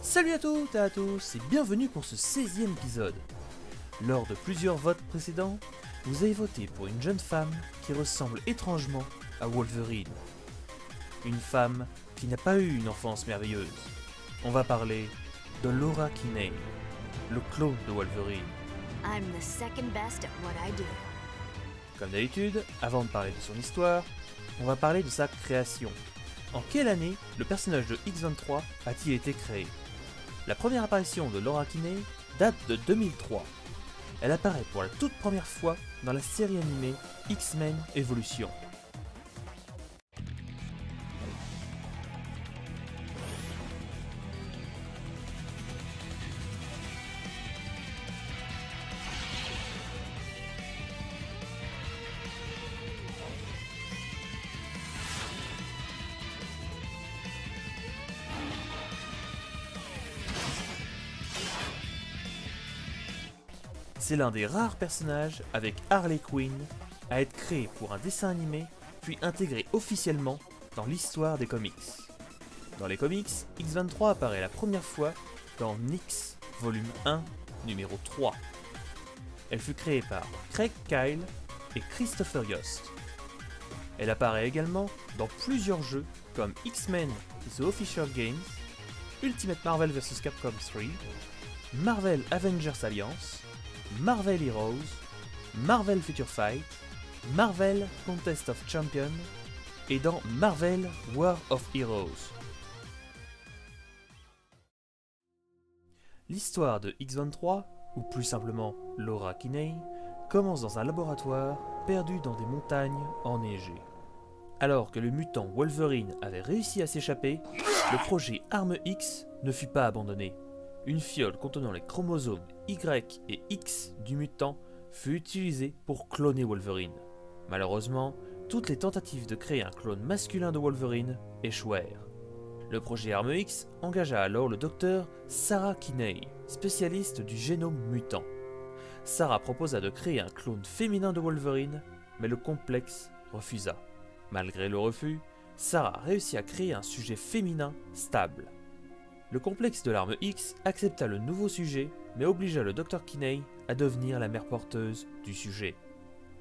Salut à toutes et à tous et bienvenue pour ce 16e épisode. Lors de plusieurs votes précédents, vous avez voté pour une jeune femme qui ressemble étrangement à Wolverine. Une femme qui n'a pas eu une enfance merveilleuse. On va parler de Laura Kinney, le clone de Wolverine. I'm the second best at what I do. Comme d'habitude, avant de parler de son histoire, on va parler de sa création. En quelle année le personnage de X-23 a-t-il été créé? La première apparition de Laura Kinney date de 2003. Elle apparaît pour la toute première fois dans la série animée X-Men Evolution. C'est l'un des rares personnages avec Harley Quinn à être créé pour un dessin animé puis intégré officiellement dans l'histoire des comics. Dans les comics, X-23 apparaît la première fois dans Nyx volume 1 numéro 3. Elle fut créée par Craig Kyle et Christopher Yost. Elle apparaît également dans plusieurs jeux comme X-Men The Official Games, Ultimate Marvel vs Capcom 3, Marvel Avengers Alliance, Marvel Heroes, Marvel Future Fight, Marvel Contest of Champions et dans Marvel War of Heroes. L'histoire de X-23, ou plus simplement Laura Kinney, commence dans un laboratoire perdu dans des montagnes enneigées. Alors que le mutant Wolverine avait réussi à s'échapper, le projet Arme X ne fut pas abandonné. Une fiole contenant les chromosomes Y et X du mutant fut utilisée pour cloner Wolverine. Malheureusement, toutes les tentatives de créer un clone masculin de Wolverine échouèrent. Le projet Arme X engagea alors le docteur Sarah Kinney, spécialiste du génome mutant. Sarah proposa de créer un clone féminin de Wolverine, mais le complexe refusa. Malgré le refus, Sarah réussit à créer un sujet féminin stable. Le complexe de l'Arme X accepta le nouveau sujet, mais obligea le Dr Kinney à devenir la mère porteuse du sujet.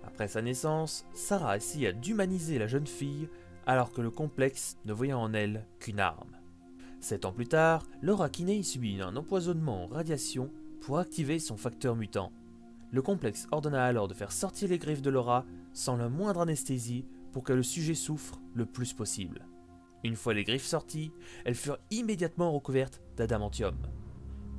Après sa naissance, Sarah essaya d'humaniser la jeune fille, alors que le complexe ne voyait en elle qu'une arme. 7 ans plus tard, Laura Kinney subit un empoisonnement en radiation pour activer son facteur mutant. Le complexe ordonna alors de faire sortir les griffes de Laura sans la moindre anesthésie pour que le sujet souffre le plus possible. Une fois les griffes sorties, elles furent immédiatement recouvertes d'adamantium.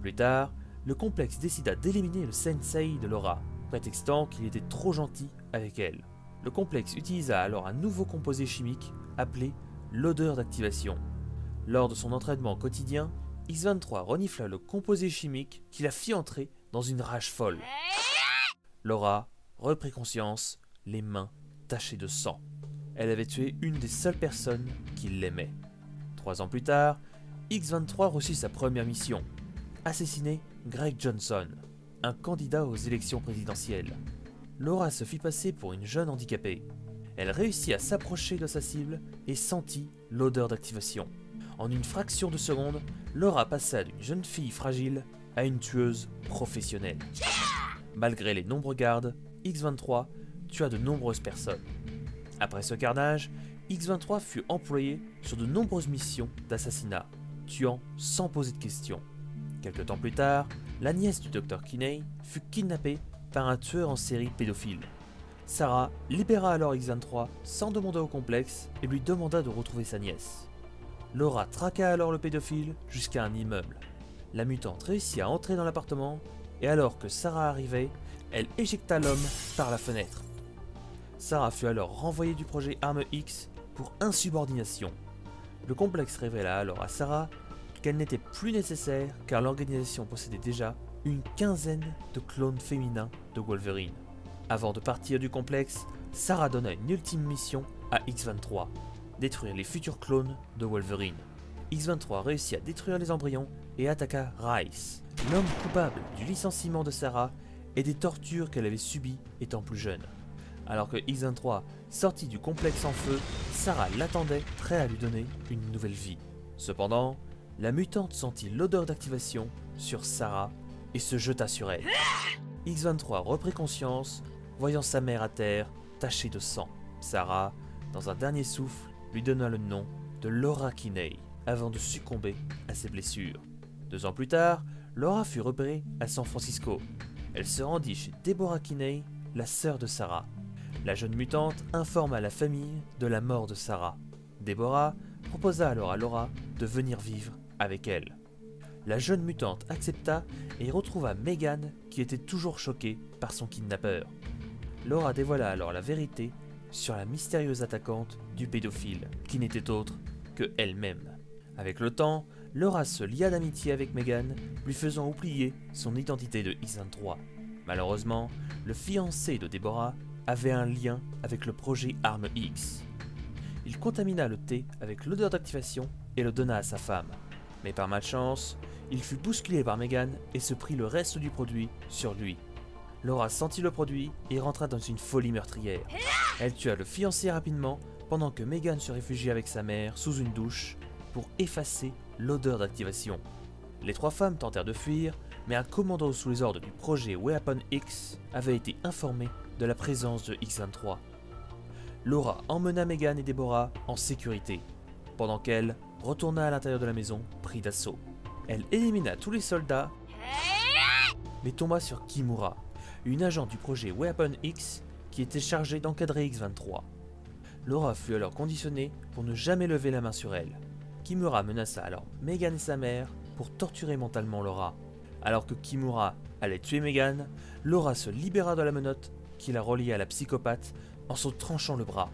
Plus tard, le complexe décida d'éliminer le sensei de Laura, prétextant qu'il était trop gentil avec elle. Le complexe utilisa alors un nouveau composé chimique appelé l'odeur d'activation. Lors de son entraînement quotidien, X-23 renifla le composé chimique qui la fit entrer dans une rage folle. Laura reprit conscience, les mains tachées de sang. Elle avait tué une des seules personnes qui l'aimait. 3 ans plus tard, X-23 reçut sa première mission, assassiner Greg Johnson, un candidat aux élections présidentielles. Laura se fit passer pour une jeune handicapée. Elle réussit à s'approcher de sa cible et sentit l'odeur d'activation. En une fraction de seconde, Laura passa d'une jeune fille fragile à une tueuse professionnelle. Malgré les nombreux gardes, X-23 tua de nombreuses personnes. Après ce carnage, X-23 fut employé sur de nombreuses missions d'assassinat, tuant sans poser de questions. Quelque temps plus tard, la nièce du Dr Kinney fut kidnappée par un tueur en série pédophile. Sarah libéra alors X-23 sans demander au complexe et lui demanda de retrouver sa nièce. Laura traqua alors le pédophile jusqu'à un immeuble. La mutante réussit à entrer dans l'appartement et alors que Sarah arrivait, elle éjecta l'homme par la fenêtre. Sarah fut alors renvoyée du projet Arme X pour insubordination. Le complexe révéla alors à Sarah qu'elle n'était plus nécessaire car l'organisation possédait déjà une quinzaine de clones féminins de Wolverine. Avant de partir du complexe, Sarah donna une ultime mission à X-23, détruire les futurs clones de Wolverine. X-23 réussit à détruire les embryons et attaqua Rice, l'homme coupable du licenciement de Sarah et des tortures qu'elle avait subies étant plus jeune. Alors que X-23 sortit du complexe en feu, Sarah l'attendait, prêt à lui donner une nouvelle vie. Cependant, la mutante sentit l'odeur d'activation sur Sarah et se jeta sur elle. X-23 reprit conscience, voyant sa mère à terre, tachée de sang. Sarah, dans un dernier souffle, lui donna le nom de Laura Kinney, avant de succomber à ses blessures. 2 ans plus tard, Laura fut repérée à San Francisco. Elle se rendit chez Deborah Kinney, la sœur de Sarah. La jeune mutante informa la famille de la mort de Sarah. Deborah proposa alors à Laura de venir vivre avec elle. La jeune mutante accepta et retrouva Megan qui était toujours choquée par son kidnappeur. Laura dévoila alors la vérité sur la mystérieuse attaquante du pédophile, qui n'était autre que elle-même. Avec le temps, Laura se lia d'amitié avec Megan, lui faisant oublier son identité de X-23. Malheureusement, le fiancé de Deborah avait un lien avec le projet Arme X. Il contamina le thé avec l'odeur d'activation et le donna à sa femme. Mais par malchance, il fut bousculé par Megan et se prit le reste du produit sur lui. Laura sentit le produit et rentra dans une folie meurtrière. Elle tua le fiancé rapidement pendant que Megan se réfugiait avec sa mère sous une douche pour effacer l'odeur d'activation. Les 3 femmes tentèrent de fuir, mais un commando sous les ordres du projet Weapon X avait été informé de la présence de X-23. Laura emmena Megan et Deborah en sécurité, pendant qu'elle retourna à l'intérieur de la maison pris d'assaut. Elle élimina tous les soldats, mais tomba sur Kimura, une agente du projet Weapon X qui était chargée d'encadrer X-23. Laura fut alors conditionnée pour ne jamais lever la main sur elle. Kimura menaça alors Megan et sa mère pour torturer mentalement Laura. Alors que Kimura allait tuer Megan, Laura se libéra de la menotte qui la reliait à la psychopathe en se tranchant le bras.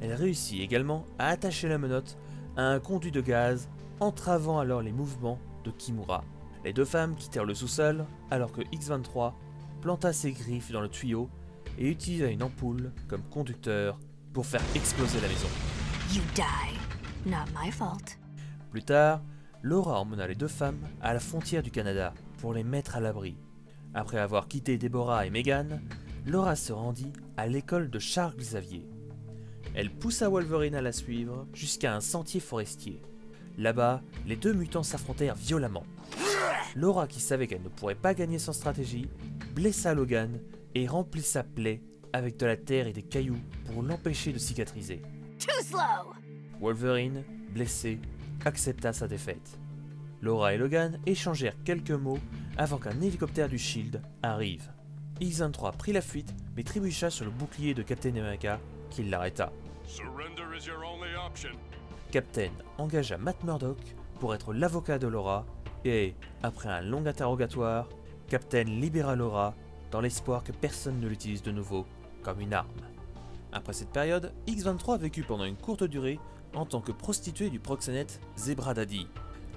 Elle réussit également à attacher la menotte à un conduit de gaz, entravant alors les mouvements de Kimura. Les 2 femmes quittèrent le sous-sol alors que X-23 planta ses griffes dans le tuyau et utilisa une ampoule comme conducteur pour faire exploser la maison. You die. Not my fault. Plus tard, Laura emmena les 2 femmes à la frontière du Canada pour les mettre à l'abri. Après avoir quitté Deborah et Megan, Laura se rendit à l'école de Charles Xavier. Elle poussa Wolverine à la suivre jusqu'à un sentier forestier. Là-bas, les 2 mutants s'affrontèrent violemment. Laura, qui savait qu'elle ne pourrait pas gagner sans stratégie, blessa Logan et remplit sa plaie avec de la terre et des cailloux pour l'empêcher de cicatriser. Too slow. Wolverine, blessé, accepta sa défaite. Laura et Logan échangèrent quelques mots avant qu'un hélicoptère du SHIELD arrive. X-23 prit la fuite mais trébucha sur le bouclier de Captain America qui l'arrêta. Captain engagea Matt Murdock pour être l'avocat de Laura et, après un long interrogatoire, Captain libéra Laura dans l'espoir que personne ne l'utilise de nouveau comme une arme. Après cette période, X-23 vécut pendant une courte durée en tant que prostituée du proxénète Zebra Daddy.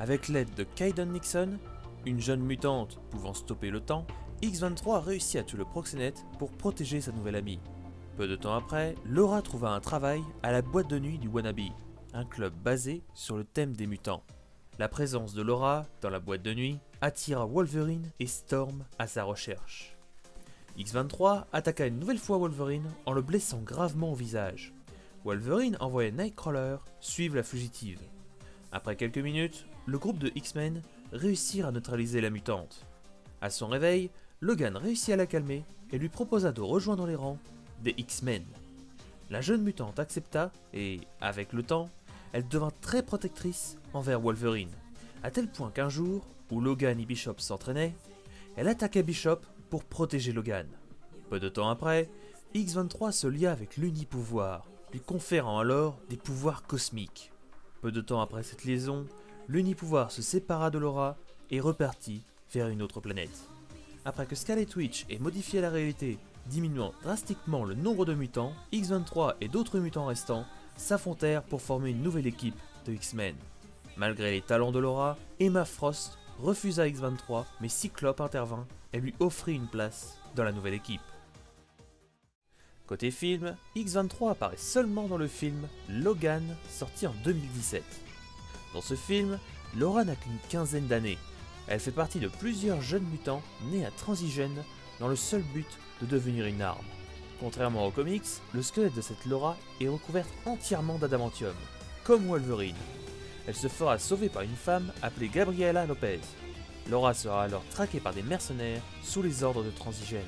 Avec l'aide de Kaiden Nixon, une jeune mutante pouvant stopper le temps, X-23 réussit à tuer le proxénète pour protéger sa nouvelle amie. Peu de temps après, Laura trouva un travail à la boîte de nuit du Wannabe, un club basé sur le thème des mutants. La présence de Laura dans la boîte de nuit attira Wolverine et Storm à sa recherche. X-23 attaqua une nouvelle fois Wolverine en le blessant gravement au visage. Wolverine envoya Nightcrawler suivre la fugitive. Après quelques minutes, le groupe de X-Men réussirent à neutraliser la mutante. À son réveil, Logan réussit à la calmer et lui proposa de rejoindre les rangs des X-Men. La jeune mutante accepta et, avec le temps, elle devint très protectrice envers Wolverine, à tel point qu'un jour, où Logan et Bishop s'entraînaient, elle attaqua Bishop pour protéger Logan. Peu de temps après, X-23 se lia avec l'Unipouvoir, lui conférant alors des pouvoirs cosmiques. Peu de temps après cette liaison, l'Unipouvoir se sépara de Laura et repartit vers une autre planète. Après que Scarlet Witch ait modifié la réalité, diminuant drastiquement le nombre de mutants, X-23 et d'autres mutants restants s'affrontèrent pour former une nouvelle équipe de X-Men. Malgré les talents de Laura, Emma Frost refusa X-23, mais Cyclope intervint et lui offrit une place dans la nouvelle équipe. Côté film, X-23 apparaît seulement dans le film Logan, sorti en 2017. Dans ce film, Laura n'a qu'une quinzaine d'années. Elle fait partie de plusieurs jeunes mutants nés à Transigène dans le seul but de devenir une arme. Contrairement aux comics, le squelette de cette Laura est recouvert entièrement d'adamantium, comme Wolverine. Elle se fera sauver par une femme appelée Gabriela Lopez. Laura sera alors traquée par des mercenaires sous les ordres de Transigène.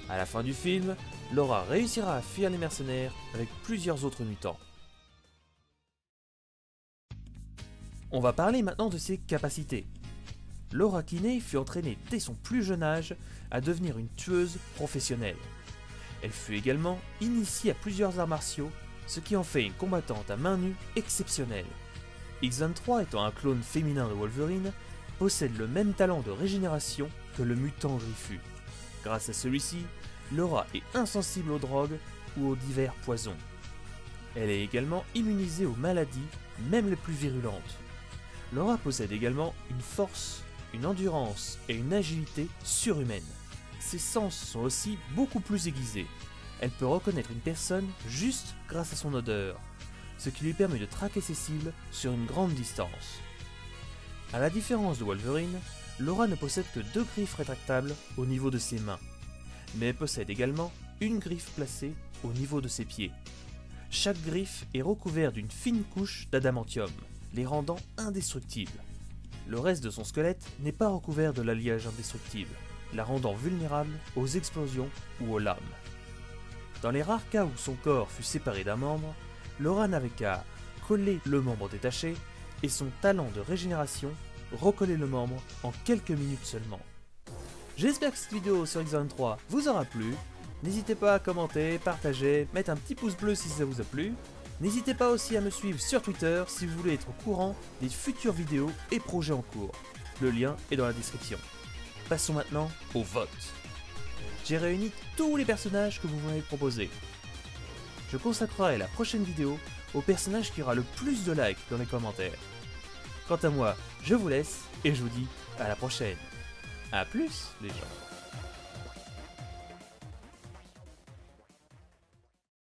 À la fin du film, Laura réussira à fuir les mercenaires avec plusieurs autres mutants. On va parler maintenant de ses capacités. Laura Kinney fut entraînée dès son plus jeune âge à devenir une tueuse professionnelle. Elle fut également initiée à plusieurs arts martiaux, ce qui en fait une combattante à main nue exceptionnelle. X-23 étant un clone féminin de Wolverine, possède le même talent de régénération que le mutant Griffu. Grâce à celui-ci, Laura est insensible aux drogues ou aux divers poisons. Elle est également immunisée aux maladies, même les plus virulentes. Laura possède également une force, une endurance et une agilité surhumaines. Ses sens sont aussi beaucoup plus aiguisés. Elle peut reconnaître une personne juste grâce à son odeur, ce qui lui permet de traquer ses cibles sur une grande distance. A la différence de Wolverine, Laura ne possède que 2 griffes rétractables au niveau de ses mains, mais elle possède également une griffe placée au niveau de ses pieds. Chaque griffe est recouverte d'une fine couche d'adamantium, les rendant indestructibles. Le reste de son squelette n'est pas recouvert de l'alliage indestructible, la rendant vulnérable aux explosions ou aux lames. Dans les rares cas où son corps fut séparé d'un membre, Laura n'avait qu'à coller le membre détaché et son talent de régénération recoller le membre en quelques minutes seulement. J'espère que cette vidéo sur X-23 vous aura plu. N'hésitez pas à commenter, partager, mettre un petit pouce bleu si ça vous a plu. N'hésitez pas aussi à me suivre sur Twitter si vous voulez être au courant des futures vidéos et projets en cours. Le lien est dans la description. Passons maintenant au vote. J'ai réuni tous les personnages que vous m'avez proposés. Je consacrerai la prochaine vidéo au personnage qui aura le plus de likes dans les commentaires. Quant à moi, je vous laisse et je vous dis à la prochaine. A plus les gens.